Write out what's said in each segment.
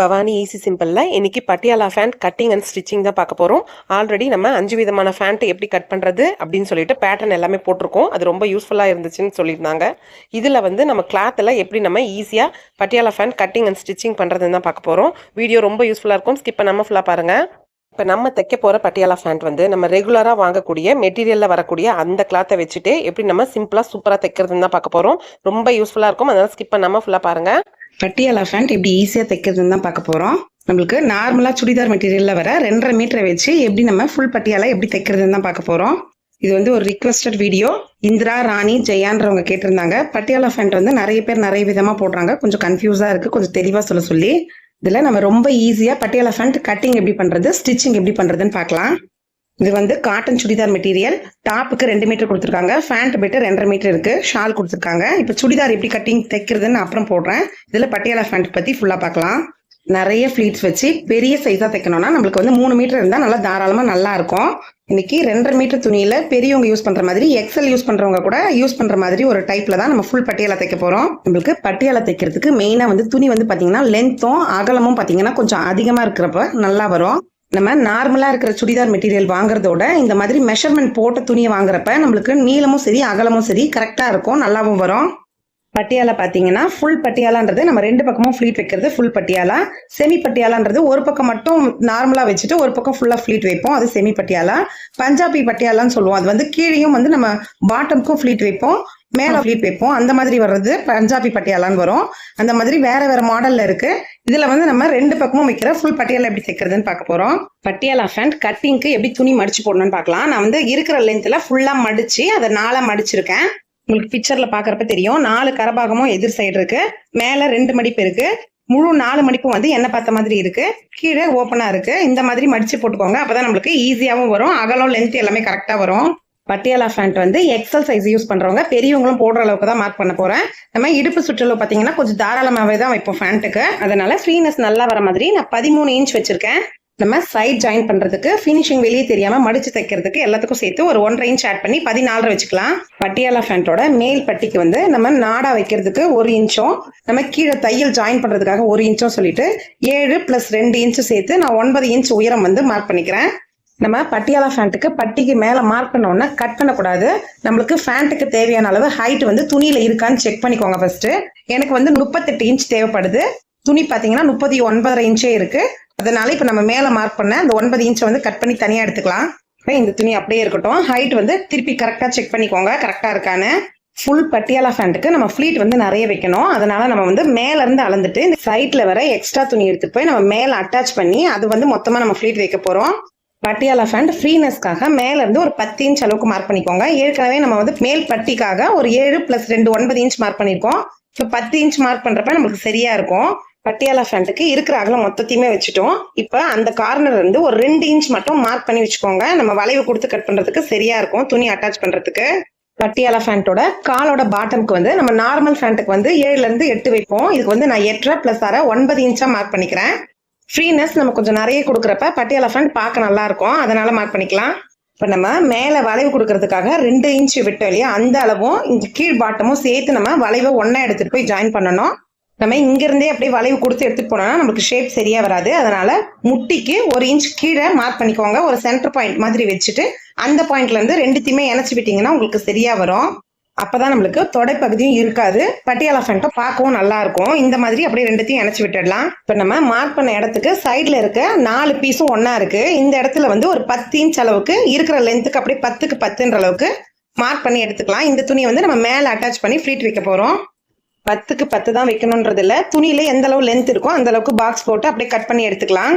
Bhavani easy சிம்பிளில் இன்றைக்கி Patiala pant cutting and stitching தான் பார்க்க போகிறோம். ஆல்ரெடி நம்ம 5 விதமான ஃபேண்ட்டு எப்படி கட் பண்ணுறது அப்படின்னு சொல்லிட்டு பேட்டர்ன் எல்லாமே போட்டிருக்கோம். அது ரொம்ப யூஸ்ஃபுல்லாக இருந்துச்சுன்னு சொல்லியிருந்தாங்க. இதில் வந்து நம்ம கிளாத்தில் எப்படி நம்ம ஈஸியாக Patiala pant cutting and stitching பண்ணுறதுன்னு தான் பார்க்க போகிறோம். வீடியோ ரொம்ப யூஸ்ஃபுல்லாக இருக்கும், ஸ்கிப் பண்ணாமல் ஃபுல்லாக பாருங்கள். இப்போ நம்ம தைக்க போகிற பட்டியாலா ஃபேண்ட் வந்து நம்ம ரெகுலராக வாங்கக்கூடிய மெட்டீரியலில் வரக்கூடிய அந்த கிளாத்தை வச்சுட்டு எப்படி நம்ம சிம்பிளாக சூப்பராக தைக்கிறதுன்னு தான் பார்க்க போகிறோம். ரொம்ப யூஸ்ஃபுல்லாக இருக்கும், அதனால் ஸ்கிப் பண்ணாமல் ஃபுல்லாக பாருங்கள். பட்டியாலா ஃபேண்ட் எப்படி ஈஸியாக தைக்கிறதுன்னு தான் பார்க்க போகிறோம். நம்மளுக்கு நார்மலாக சுடிதார் மெட்டீரியலில் வர 2.5 மீட்டரை வச்சு எப்படி நம்ம ஃபுல் பட்டியாலா எப்படி தைக்கிறதுன்னு தான் பார்க்க போகிறோம். இது வந்து ஒரு ரிக்வெஸ்டட் வீடியோ. இந்திரா ராணி ஜெயான்றவங்க கேட்டிருந்தாங்க. பட்டியாலா ஃபேண்ட் வந்து நிறைய பேர் நிறைய விதமாக போடுறாங்க, கொஞ்சம் கன்ஃபியூஸாக இருக்குது, கொஞ்சம் தெளிவாக சொல்லி இதில் நம்ம ரொம்ப ஈஸியாக பட்டியாலா ஃபேண்ட் கட்டிங் எப்படி பண்ணுறது, ஸ்டிச்சிங் எப்படி பண்ணுறதுன்னு பார்க்கலாம். இது வந்து காட்டன் சுடிதார் மெட்டீரியல். டாப்புக்கு 2 மீட்டர் கொடுத்துருக்காங்க, ஃபேண்ட் பெட்டு 2.5 மீட்டர் இருக்கு, ஷால் கொடுத்துருக்காங்க. இப்போ சுடிதார் எப்படி கட்டிங் தைக்கிறதுன்னு அப்புறம் போடுறேன். இதில் பட்டியாலா ஃபேண்ட் பற்றி ஃபுல்லாக பார்க்கலாம். நிறைய ஃப்ளீட்ஸ் வச்சு பெரிய சைஸாக தைக்கணும்னா நம்மளுக்கு வந்து 3 மீட்டர் இருந்தால் நல்லா தாராளமாக நல்லா இருக்கும். இன்னைக்கு 2.5 மீட்டர் துணியில் பெரியவங்க யூஸ் பண்ணுற மாதிரி, எக்ஸல் யூஸ் பண்ணுறவங்க கூட யூஸ் பண்ணுற மாதிரி ஒரு டைப்பில் தான் நம்ம ஃபுல் பட்டியாலா தைக்க போகிறோம். நம்மளுக்கு பட்டியாலா தைக்கிறதுக்கு மெயினாக வந்து துணி வந்து பார்த்தீங்கன்னா லென்த்தும் அகலமும் பார்த்தீங்கன்னா கொஞ்சம் அதிகமாக இருக்கிறப்ப நல்லா வரும். நம்ம நார்மலாக இருக்கிற சுடிதார் மெட்டீரியல் வாங்குறதோட இந்த மாதிரி மெஷர்மெண்ட் போட்ட துணியை வாங்குறப்ப நம்மளுக்கு நீளமும் சரி அகலமும் சரி கரெக்டாக இருக்கும், நல்லாவும் வரும். பட்டியாலா பார்த்தீங்கன்னா ஃபுல் பட்டியாலான்றது நம்ம 2 பக்கமும் ஃப்ளீட் வைக்கிறது ஃபுல் பட்டியாலா. செமி பட்டியாலான்றது ஒரு பக்கம் மட்டும் நார்மலாக வச்சுட்டு ஒரு பக்கம் ஃபுல்லாக ஃப்ளீட் வைப்போம், அது செமி பட்டியாலா. பஞ்சாபி பட்டியாலான்னு சொல்லுவோம். அது வந்து கீழேயும் வந்து நம்ம பாட்டமுக்கும் ஃப்ளீட் வைப்போம், மேலே ஃப்ளீட் வைப்போம். அந்த மாதிரி வர்றது பஞ்சாபி பட்டியாலான்னு வரும். அந்த மாதிரி வேற வேற மாடல்ல இருக்கு. இதுல வந்து நம்ம 2 பக்கமும் வைக்கிற ஃபுல் பட்டியாலா எப்படி தைக்கிறதுன்னு பார்க்க போறோம். பட்டியாலா ஃபேண்ட் கட்டிங்க்கு எப்படி துணி மடிச்சு போடணும்னு பார்க்கலாம். நான் வந்து இருக்கிற லென்த்ல ஃபுல்லா மடிச்சு அதை 4 மடிச்சிருக்கேன். உங்களுக்கு பிக்சர்ல பாக்குறப்ப தெரியும். 4 கரபாகமும் எதிர் சைடு இருக்கு, மேல 2 மடிப்பு இருக்கு, முழு 4 மடிப்பும் வந்து என்ன பார்த்த மாதிரி இருக்கு, கீழே ஓப்பனா இருக்கு. இந்த மாதிரி மடிச்சு போட்டுக்கோங்க, அப்பதான் நம்மளுக்கு ஈஸியாவும் வரும், அகலம் லென்த் எல்லாமே கரெக்டா வரும். பட்டியாலா ஃபேண்ட் வந்து எக்ஸல் சைஸ் யூஸ் பண்றவங்க பெரியவங்களும் போடுற அளவுக்கு தான் மார்க் பண்ண போறேன். நம்ம இடுப்பு சுற்றளவு பாத்தீங்கன்னா கொஞ்சம் தாராளமாவே தான் வைப்போம் ஃபேண்ட்டுக்கு. அதனால ஃப்ரீனஸ் நல்லா வர மாதிரி நான் 13 இன்ச் வச்சிருக்கேன். நம்ம சைட் ஜாயின் பண்றதுக்கு ஃபினிஷிங் வெளியே தெரியாம மடிச்சு தைக்கிறதுக்கு எல்லாத்துக்கும் சேர்த்து ஒரு 1.5 இன்ச் ஆட் பண்ணி 14 வச்சுக்கலாம். பட்டியாலா ஃபேண்டோட மேல் பட்டிக்கு வந்து நம்ம நாடா வைக்கிறதுக்கு 1 இன்ச்சும் நம்ம கீழே தையல் ஜாயின் பண்றதுக்காக 1 இன்ச்சும் சொல்லிட்டு 7 + 2 இன்ச் சேர்த்து நான் 9 இன்ச் உயரம் வந்து மார்க் பண்ணிக்கிறேன். நம்ம பட்டியாலா ஃபேண்ட்டுக்கு பட்டிக்கு மேலே மார்க் பண்ணோன்னா கட் பண்ணக்கூடாது. நம்மளுக்கு ஃபேண்ட்டுக்கு தேவையான அளவு ஹைட் வந்து துணியில் இருக்கான்னு செக் பண்ணிக்கோங்க ஃபர்ஸ்ட். எனக்கு வந்து 38 இன்ச் தேவைப்படுது. துணி பார்த்தீங்கன்னா 39.5 இன்ச்சே இருக்கு. அதனால இப்போ நம்ம மேலே மார்க் பண்ண அந்த 9 இன்ச்சை வந்து கட் பண்ணி தனியாக எடுத்துக்கலாம். இப்போ இந்த துணி அப்படியே இருக்கட்டும். ஹைட் வந்து திருப்பி கரெக்டாக செக் பண்ணிக்கோங்க, கரெக்டாக இருக்கான்னு. ஃபுல் பட்டியாலா ஃபேண்ட்டுக்கு நம்ம ஃப்ளீட் வந்து நிறைய வைக்கணும். அதனால நம்ம வந்து மேல இருந்து அளந்துட்டு இந்த சைட்ல வர எக்ஸ்ட்ரா துணி எடுத்து போய் நம்ம மேலே அட்டாச் பண்ணி அது வந்து மொத்தமாக நம்ம ஃப்ளீட் வைக்க போகிறோம். பட்டியாலா ஃபேண்ட் ஃப்ரீனஸ்க்காக மேல இருந்து ஒரு 10 இன்ச் அளவுக்கு மார்க் பண்ணிக்கோங்க. ஏற்கனவே நம்ம வந்து மேல் பட்டிக்காக ஒரு 7 + 2 9 இன்ச் மார்க் பண்ணிருக்கோம். இப்போ 10 இன்ச் மார்க் பண்றப்ப நமக்கு சரியா இருக்கும். பட்டியாலா ஃபேண்ட்டுக்கு இருக்கிற அகலம் மொத்தத்தையுமே வச்சுட்டோம். இப்போ அந்த கார்னர் இருந்து ஒரு 2 இன்ச் மட்டும் மார்க் பண்ணி வச்சுக்கோங்க. நம்ம வளைவு கொடுத்து கட் பண்றதுக்கு சரியா இருக்கும், துணி அட்டாச் பண்றதுக்கு. பட்டியாலா ஃபேண்டோட காலோட பாட்டம்க்கு வந்து நம்ம நார்மல் ஃபேண்ட்டுக்கு வந்து 7 ல இருந்து 8 வைப்போம். இதுக்கு வந்து நான் 8.5 + 6 9 இன்ச்சா மார்க் பண்ணிக்கிறேன். ஃப்ரீனஸ் நம்ம கொஞ்சம் நிறைய கொடுக்குறப்ப பட்டியாலா ஃபேண்ட் பார்க்க நல்லா இருக்கும், அதனால மார்க் பண்ணிக்கலாம். இப்போ நம்ம மேலே வளைவு கொடுக்கறதுக்காக 2 இன்ச் விட்டோம் இல்லையா, அந்த அளவும் இந்த கீழ் பாட்டமும் சேர்த்து நம்ம வளைவை ஒன்னா எடுத்துட்டு போய் ஜாயின் பண்ணணும். நம்ம இங்கிருந்தே அப்படியே வளைவு கொடுத்து எடுத்துட்டு போனோம்னா நமக்கு ஷேப் சரியா வராது. அதனால முட்டிக்கு 1 இன்ச் கீழே மார்க் பண்ணிக்கோங்க. ஒரு சென்டர் பாயிண்ட் மாதிரி வச்சுட்டு அந்த பாயிண்ட்ல இருந்து 2த்தையுமே இணைச்சு விட்டீங்கன்னா உங்களுக்கு சரியா வரும். அப்பதான் நம்மளுக்கு தொடைப்பகுதியும் இருக்காது, பட்டியாலா ஃபேண்ட்டை பார்க்கவும் நல்லா இருக்கும். இந்த மாதிரி அப்படியே 2த்தையும் இணைச்சு விட்டுடலாம். இப்போ நம்ம மார்க் பண்ண இடத்துக்கு சைட்ல இருக்க 4 பீஸும் ஒன்னா இருக்கு. இந்த இடத்துல வந்து ஒரு 10 இன்ச் அளவுக்கு இருக்கிற லென்த்துக்கு அப்படியே 10க்கு 10ன்ற அளவுக்கு மார்க் பண்ணி எடுத்துக்கலாம். இந்த துணியை வந்து நம்ம மேலே அட்டாச் பண்ணி ஃப்ளீட் வைக்க போறோம். 10க்கு 10 தான் வைக்கணும்ன்றது இல்லை, துணியில எந்த அளவு லென்த் இருக்கோ அந்த அளவுக்கு பாக்ஸ் போட்டு அப்படியே கட் பண்ணி எடுத்துக்கலாம்.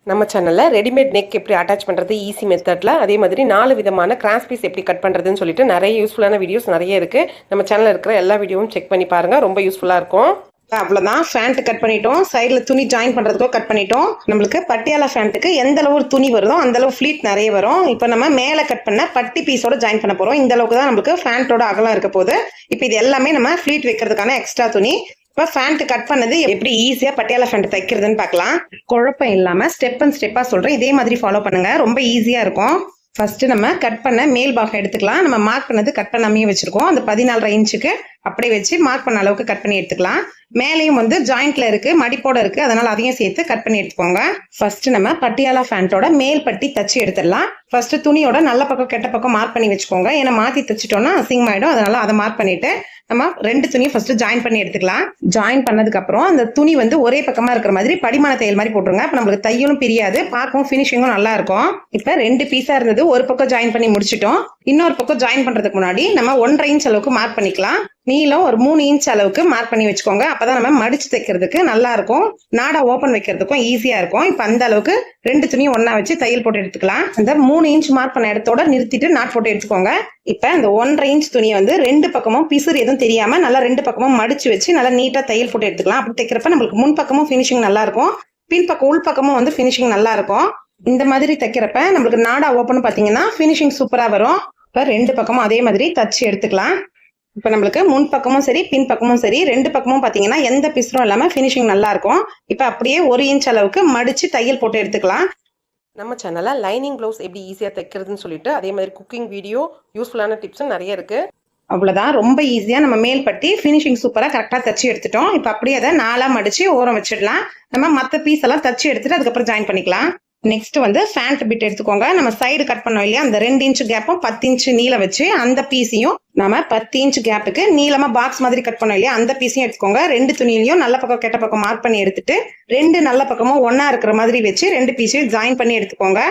நம்ம சேனலில் ரெடிமேட் நெக் எப்படி அட்டாச் பண்ணுறது ஈஸி மெத்தடில், அதே மாதிரி 4 விதமான கிராஸ் பீஸ் எப்படி கட் பண்ணுறதுன்னு சொல்லிட்டு நிறைய யூஸ்ஃபுல்லான வீடியோஸ் நிறைய இருக்குது. நம்ம சேனலில் இருக்கிற எல்லா வீடியோவும் செக் பண்ணி பாருங்கள், ரொம்ப யூஸ்ஃபுல்லாக இருக்கும். அவ்வளோதான், ஃபேண்ட் கட் பண்ணிட்டோம். சைடில் துணி ஜாயின் பண்ணுறதுக்கோ கட் பண்ணிட்டோம். நம்மளுக்கு பட்டியாலா ஃபேண்ட்டுக்கு எந்த அளவு துணி வருதோ அந்த அளவு ஃப்ளீட் நிறைய வரும். இப்போ நம்ம மேலே கட் பண்ண பட்டி பீஸோட ஜாயின் பண்ண போகிறோம். இந்த அளவுக்கு தான் நம்மளுக்கு ஃபேண்ட்டோட அகலம் இருக்க போகுது. இப்போ இது எல்லாமே நம்ம ஃப்ளீட் வைக்கிறதுக்கான எக்ஸ்ட்ரா துணி. இப்போ ஃபேண்ட் கட் பண்ணது எப்படி ஈஸியாக பட்டியாலா ஃபேண்ட் தைக்கிறதுன்னு பார்க்கலாம். குழப்பம் இல்லாமல் ஸ்டெப் அண்ட் ஸ்டெப்பாக சொல்கிறேன், இதே மாதிரி ஃபாலோ பண்ணுங்க, ரொம்ப ஈஸியாக இருக்கும். ஃபர்ஸ்ட் நம்ம கட் பண்ண மேல் பாகம் எடுத்துக்கலாம். நம்ம மார்க் பண்ணது கட் பண்ணாமே வச்சிருக்கோம். அந்த 14.5 இன்ச்சுக்கு அப்படியே வச்சு மார்க் பண்ண அளவுக்கு கட் பண்ணி எடுத்துக்கலாம். மேலேயும் வந்து ஜாயிண்ட்ல இருக்கு, மடிப்போட இருக்கு, அதனால அதையும் சேர்த்து கட் பண்ணி எடுத்துக்கோங்க. ஃபர்ஸ்ட் நம்ம பட்டியாலா ஃபேண்டோட மேல் பட்டி தச்சு எடுத்துடலாம். ஃபர்ஸ்ட் துணியோட நல்ல பக்கம் கெட்ட பக்கம் மார்க் பண்ணி வச்சுக்கோங்க. ஏன்னா மாத்தி தச்சுட்டோம்னா அசிங்கமாயிடும், அதனால அதை மார்க் பண்ணிட்டு நம்ம 2 துணியும் ஃபர்ஸ்ட் ஜாயின் பண்ணி எடுத்துக்கலாம். ஜாயின் பண்ணதுக்கு அப்புறம் அந்த துணி வந்து ஒரே பக்கமா இருக்கிற மாதிரி படிமான தையல் மாதிரி போட்டுருங்க. அப்ப நம்மளுக்கு தையலும் பிரியாது, பார்க்கவும் ஃபினிஷிங்கும் நல்லா இருக்கும். இப்ப 2 பீஸா இருந்தது, ஒரு பக்கம் ஜாயின் பண்ணி முடிச்சிட்டோம். இன்னொரு பக்கம் ஜாயின் பண்றதுக்கு முன்னாடி நம்ம 1.5 இன்ச் அளவுக்கு மார்க் பண்ணிக்கலாம். நீளம் ஒரு 3 இன்ச் அளவுக்கு மார்க் பண்ணி வச்சுக்கோங்க. அப்பதான் நம்ம மடிச்சு தைக்கிறதுக்கு நல்லா இருக்கும், நாடா ஓபன் வைக்கிறதுக்கும் ஈஸியா இருக்கும். இப்ப அந்த அளவுக்கு 2 துணியும் ஒன்னா வச்சு தையல் போட்டு எடுத்துக்கலாம். அந்த 3 இன்ச் மார்க் பண்ண இடத்தோட நிறுத்திட்டு நாட் போட்டு எடுத்துக்கோங்க. இப்ப இந்த 1.5 இன்ச் துணியை வந்து 2 பக்கமும் பிசுறு எதுவும் தெரியாம நல்லா 2 பக்கமும் மடிச்சு வச்சு நல்லா நீட்டா தையல் போட்டு எடுத்துக்கலாம். அப்படி தைக்கிறப்ப நம்மளுக்கு முன் பக்கமும் பினிஷிங் நல்லா இருக்கும், பின்பக்கம் உள் பக்கமும் வந்து பினிஷிங் நல்லா இருக்கும். இந்த மாதிரி தைக்கிறப்ப நம்மளுக்கு நாடா ஓப்பன் பாத்தீங்கன்னா பினிஷிங் சூப்பரா வரும். இப்ப 2 பக்கமும் அதே மாதிரி தச்சு எடுத்துக்கலாம். இப்ப நம்மளுக்கு முன் பக்கமும் சரி பின் பக்கமும் சரி 2 பக்கமும் பாத்தீங்கன்னா எந்த பிசுறும் இல்லாம பினிஷிங் நல்லா இருக்கும். இப்ப அப்படியே 1 இன்ச் அளவுக்கு மடிச்சு தையல் போட்டு எடுத்துக்கலாம். நம்ம சேனல்ல லைனிங் ப்ளவுஸ் எப்படி ஈஸியாக தைக்கிறதுன்னு சொல்லிட்டு அதே மாதிரி குக்கிங் வீடியோ, யூஸ்ஃபுல்லான டிப்ஸும் நிறைய இருக்கு. அவ்வளவுதான், ரொம்ப ஈஸியா நம்ம மேல் பட்டி பினிஷிங் சூப்பரா கரெக்டா தச்சு எடுத்துட்டோம். இப்ப அப்படியே அதை 4ஆ மடிச்சு ஓரம் வச்சிடலாம். நம்ம மத்த பீஸ் எல்லாம் தச்சு எடுத்துட்டு அதுக்கப்புறம் ஜாயின் பண்ணிக்கலாம். நெக்ஸ்ட் வந்து ஃபேண்ட் பிட் எடுத்துக்கோங்க. நம்ம சைடு கட் பண்ணோம் இல்லையா, அந்த 2 இன்ச் கேப்பும் 10 இன்ச் நீளம் வச்சு அந்த பீஸையும் நம்ம 10 இன்ச் கேப்புக்கு நீளமா பாக்ஸ் மாதிரி கட் பண்ணோம் இல்லையா, அந்த பீஸையும் எடுத்துக்கோங்க. 2 துணியிலையும் நல்ல பக்கம் கெட்ட பக்கம் மார்க் பண்ணி எடுத்துட்டு 2 நல்ல பக்கமும் ஒன்னா இருக்கிற மாதிரி வச்சு 2 பீஸையும் ஜாயின் பண்ணி எடுத்துக்கோங்க.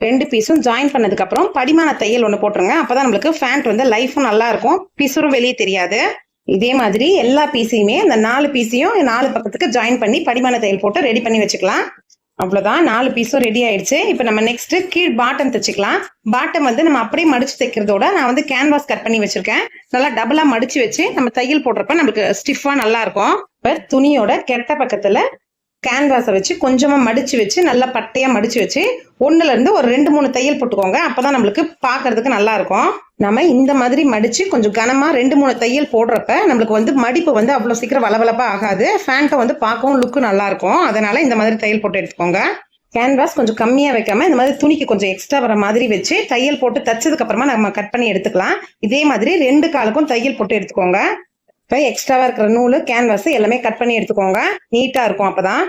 2 பீஸும் ஜாயின் பண்ணதுக்கு அப்புறம் படிமான தையல் ஒன்று போட்டுருங்க. அப்பதான் நம்மளுக்கு ஃபேண்ட் வந்து லைஃபும் நல்லா இருக்கும், பிசுறும் வெளியே தெரியாது. இதே மாதிரி எல்லா பீஸையுமே இந்த 4 பீஸையும் 4 பக்கத்துக்கு ஜாயின் பண்ணி படிமான தையல் போட்டு ரெடி பண்ணி வச்சுக்கலாம். அவ்வளவுதான், 4 பீஸும் ரெடி ஆயிடுச்சு. இப்ப நம்ம நெக்ஸ்ட் கீழ் பாட்டம் தைச்சுக்கலாம். பாட்டம் வந்து நம்ம அப்படியே மடிச்சு தைக்கிறதோட நான் வந்து கேன்வாஸ் கட் பண்ணி வச்சிருக்கேன். நல்லா டபுளா மடிச்சு வச்சு நம்ம தையல் போடுறப்ப நமக்கு ஸ்டிஃபா நல்லா இருக்கும். இப்ப துணியோட கெட்ட பக்கத்துல கேன்வாஸை வச்சு கொஞ்சமா மடிச்சு வச்சு நல்லா பட்டையா மடிச்சு வச்சு 1ல இருந்து ஒரு 2-3 தையல் போட்டுக்கோங்க. அப்பதான் நம்மளுக்கு பாக்குறதுக்கு நல்லா இருக்கும். நம்ம இந்த மாதிரி மடிச்சு கொஞ்சம் கனமா 2-3 தையல் போடுறப்ப நம்மளுக்கு வந்து மடிப்பு வந்து அவ்வளவு சீக்கிரம் வளவளப்பா ஆகாது, ஃபேண்ட்டை வந்து பார்க்கவும் லுக்கு நல்லா இருக்கும். அதனால இந்த மாதிரி தையல் போட்டு எடுத்துக்கோங்க. கேன்வாஸ் கொஞ்சம் கம்மியா வைக்காம இந்த மாதிரி துணிக்கு கொஞ்சம் எக்ஸ்ட்ரா வர மாதிரி வச்சு தையல் போட்டு தச்சதுக்கு அப்புறமா நம்ம கட் பண்ணி எடுத்துக்கலாம். இதே மாதிரி 2 காலுக்கும் தையல் போட்டு எடுத்துக்கோங்க. இப்ப எக்ஸ்ட்ராவா இருக்கிற நூலு கேன்வாஸ் எல்லாமே கட் பண்ணி எடுத்துக்கோங்க, நீட்டா இருக்கும் அப்பதான்.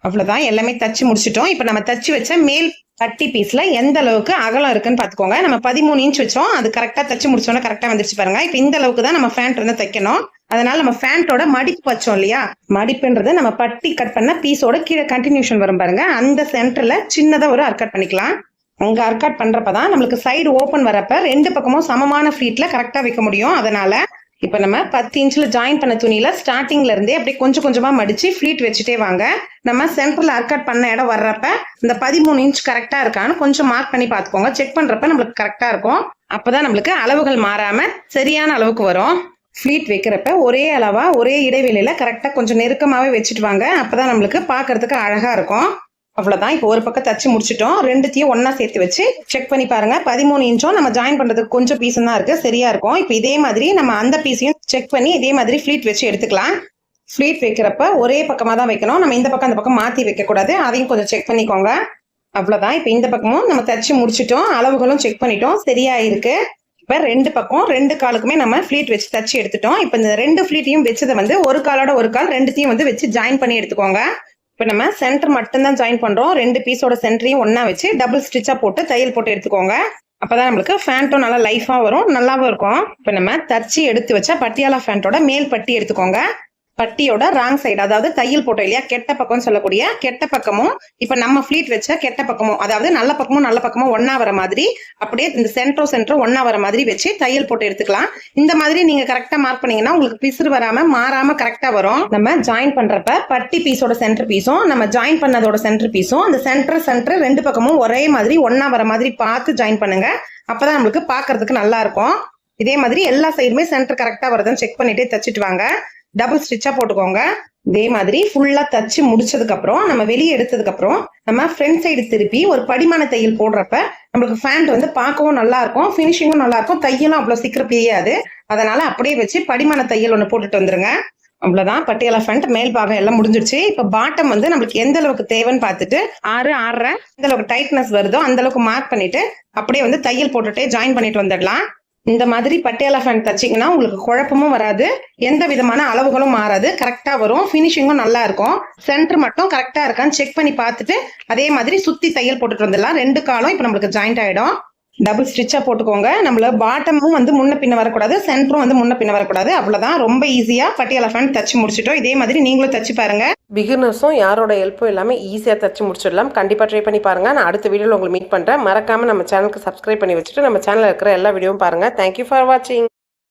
அவ்வளவுதான், எல்லாமே தச்சு முடிச்சிட்டோம். இப்ப நம்ம தச்சு வச்ச மேல் பட்டி பீஸ்ல எந்த அளவுக்கு அகலம் இருக்குன்னு பாத்துக்கோங்க. நம்ம 13 இன்ச் வச்சோம், அது கரெக்டா தச்சு முடிச்சோன்னா கரெக்டா வந்துருச்சு பாருங்க. இப்ப இந்த அளவுக்கு தான் நம்ம ஃபேண்ட் வந்து தைக்கணும். அதனால நம்ம ஃபேண்டோட மடிப்பு வச்சோம் இல்லையா, மடிப்புன்றது நம்ம பட்டி கட் பண்ண பீஸோட கீழே கண்டினியூஷன் வரும் பாருங்க, அந்த சென்டர்ல சின்னதா ஒரு அர்க்கட் பண்ணிக்கலாம். அங்க அர்க்கட் பண்றப்பதான் நம்மளுக்கு சைடு ஓபன் வரப்ப 2 பக்கமும் சமமான ஃபிளீட்ல கரெக்டா வைக்க முடியும். அதனால இப்ப நம்ம 10 இன்ச்ல ஜாயின் பண்ண துணியில ஸ்டார்டிங்ல இருந்தே அப்படியே கொஞ்சம் கொஞ்சமா மடிச்சு ஃபிளீட் வச்சுட்டே வாங்க. நம்ம சென்டர்ல அர்க்கட் பண்ண இடம் வர்றப்ப இந்த 13 இன்ச் கரெக்டா இருக்கான்னு கொஞ்சம் மார்க் பண்ணி பாத்துக்கோங்க. செக் பண்றப்ப நம்மளுக்கு கரெக்டா இருக்கும். அப்பதான் நம்மளுக்கு அளவுகள் மாறாம சரியான அளவுக்கு வரும். ஃபிளீட் வைக்கிறப்ப ஒரே அளவா ஒரே இடைவெளியில கரெக்டா கொஞ்சம் நெருக்கமாவே வச்சுட்டு வாங்க. அப்பதான் நம்மளுக்கு பாக்குறதுக்கு அழகா இருக்கும். அவ்வளவுதான், இப்போ ஒரு பக்கம் தச்சு முடிச்சிட்டோம். 2த்தையும் ஒன்னா சேர்த்து வச்சு செக் பண்ணி பாருங்க. 13 இன்ச்சும் நம்ம ஜாயின் பண்றதுக்கு கொஞ்சம் பீஸ் தான் இருக்கு, சரியா இருக்கும். இப்போ இதே மாதிரி நம்ம அந்த பீஸையும் செக் பண்ணி இதே மாதிரி ஃபிளீட் வச்சு எடுத்துக்கலாம். ஃபிளீட் வைக்கிறப்ப ஒரே பக்கமா தான் வைக்கணும், நம்ம இந்த பக்கம் அந்த பக்கம் மாத்தி வைக்க கூடாது, அதையும் கொஞ்சம் செக் பண்ணிக்கோங்க. அவ்வளவுதான், இப்போ இந்த பக்கமும் நம்ம தச்சு முடிச்சிட்டோம், அளவுகளும் செக் பண்ணிட்டோம், சரியா இருக்கு. இப்ப 2 பக்கம் 2 காலுக்குமே நம்ம ஃபிளீட் வச்சு தச்சு எடுத்துட்டோம். இப்ப இந்த 2 ஃபிளீட்டையும் வச்சதை வந்து ஒரு காலோட ஒரு கால் 2த்தையும் வந்து வச்சு ஜாயின் பண்ணி எடுத்துக்கோங்க. இப்ப நம்ம சென்டர் மட்டும் தான் ஜாயின் பண்றோம். 2 பீஸோட சென்டரையும் ஒன்னா வச்சு டபுள் ஸ்டிச்சா போட்டு தையல் போட்டு எடுத்துக்கோங்க. அப்பதான் நம்மளுக்கு ஃபேண்ட்டும் நல்லா லைஃபா வரும், நல்லாவும் இருக்கும். இப்ப நம்ம தச்சு எடுத்து வச்ச பட்டியாலா ஃபேண்டோட மேல் பட்டி எடுத்துக்கோங்க. பட்டியோட ராங் சைடு, அதாவது தையல் போட்டோம் இல்லையா, கெட்ட பக்கம் சொல்லக்கூடிய கெட்ட பக்கமும் இப்ப நம்ம ஃபிளீட் வச்ச கெட்ட பக்கமும், அதாவது நல்ல பக்கமும் ஒன்னா வர மாதிரி அப்படியே இந்த சென்டரும் ஒன்னா வர மாதிரி வச்சு தையல் போட்டு எடுத்துக்கலாம். இந்த மாதிரி நீங்க கரெக்டா மார்க் பண்ணீங்கன்னா உங்களுக்கு பிசுறு வராம மாறாம கரெக்டா வரும். நம்ம ஜாயின் பண்றப்ப பட்டி பீஸோட சென்டர் பீஸும் நம்ம ஜாயின் பண்ணதோட சென்டர் பீஸும் அந்த சென்டர் 2 பக்கமும் ஒரே மாதிரி ஒன்னா வர மாதிரி பார்த்து ஜாயின் பண்ணுங்க. அப்பதான் நம்மளுக்கு பாக்குறதுக்கு நல்லா இருக்கும். இதே மாதிரி எல்லா சைடுமே சென்டர் கரெக்டா வருதுன்னு செக் பண்ணிட்டே தச்சுட்டு வாங்க. டபுள் ஸ்டிச்சா போட்டுக்கோங்க. இதே மாதிரி ஃபுல்லா தச்சு முடிச்சதுக்கு அப்புறம் நம்ம வெளியே எடுத்ததுக்கு அப்புறம் நம்ம ஃப்ரண்ட் சைடு திருப்பி ஒரு படிமான தையல் போடுறப்ப நம்மளுக்கு ஃபேண்ட் வந்து பார்க்கவும் நல்லா இருக்கும், ஃபினிஷிங்கும் நல்லா இருக்கும், தையலும் அவ்வளவு சீக்கிரம் பிரியாது. அதனால அப்படியே வச்சு படிமான தையல் ஒண்ணு போட்டுட்டு வந்துருங்க. அவ்வளவுதான், பட்டியாலா ஃபேண்ட் மேல் பாகம் எல்லாம் முடிஞ்சிருச்சு. இப்ப பாட்டம் வந்து நம்மளுக்கு எந்த அளவுக்கு தேவைன்னு பார்த்துட்டு 6, 6.5 எந்த அளவுக்கு டைட்னஸ் வருதோ அந்த அளவுக்கு மார்க் பண்ணிட்டு அப்படியே வந்து தையல் போட்டுட்டே ஜாயின் பண்ணிட்டு வந்துடலாம். இந்த மாதிரி பட்டியாலா ஃபேன் தச்சிங்கன்னா உங்களுக்கு குழப்பமும் வராது, எந்த விதமான அளவுகளும் மாறாது, கரெக்டா வரும். ஃபினிஷிங்கும் நல்லா இருக்கும். சென்டர் மட்டும் கரெக்டா இருக்கான்னு செக் பண்ணி பார்த்துட்டு அதே மாதிரி சுத்தி தையல் போட்டுட்டு வந்துடலாம். 2 காலும் இப்போ நம்மளுக்கு ஜாயிண்ட் ஆயிடும். டபுள் ஸ்டிச்சா போட்டுக்கோங்க. நம்மள பாட்டமும் வந்து முன்ன பின்ன வரக்கூடாது, சென்டரும் வந்து முன்ன பின்ன வரக்கூடாது. அவ்வளவுதான். ரொம்ப ஈஸியா பட்டியாலா ஃபேன் தச்சு முடிச்சிட்டோம். இதே மாதிரி நீங்களும் தச்சு பாருங்க. பிகினர்ஸும் யாரோட ஹெல்ப்பும் இல்லாமல் ஈஸியாக தச்சு முடிச்சிடலாம். கண்டிப்பாக ட்ரை பண்ணி பாருங்கள். நான் அடுத்த வீடியோவில் உங்களுக்கு மீட் பண்ணுறேன். மறக்காமல் நம்ம சேனலுக்கு சப்ஸ்கிரைப் பண்ணி வச்சுட்டு நம்ம சேனலில் இருக்கிற எல்லா வீடியோவும் பாருங்கள். தேங்க்யூ ஃபார் வாட்சிங்.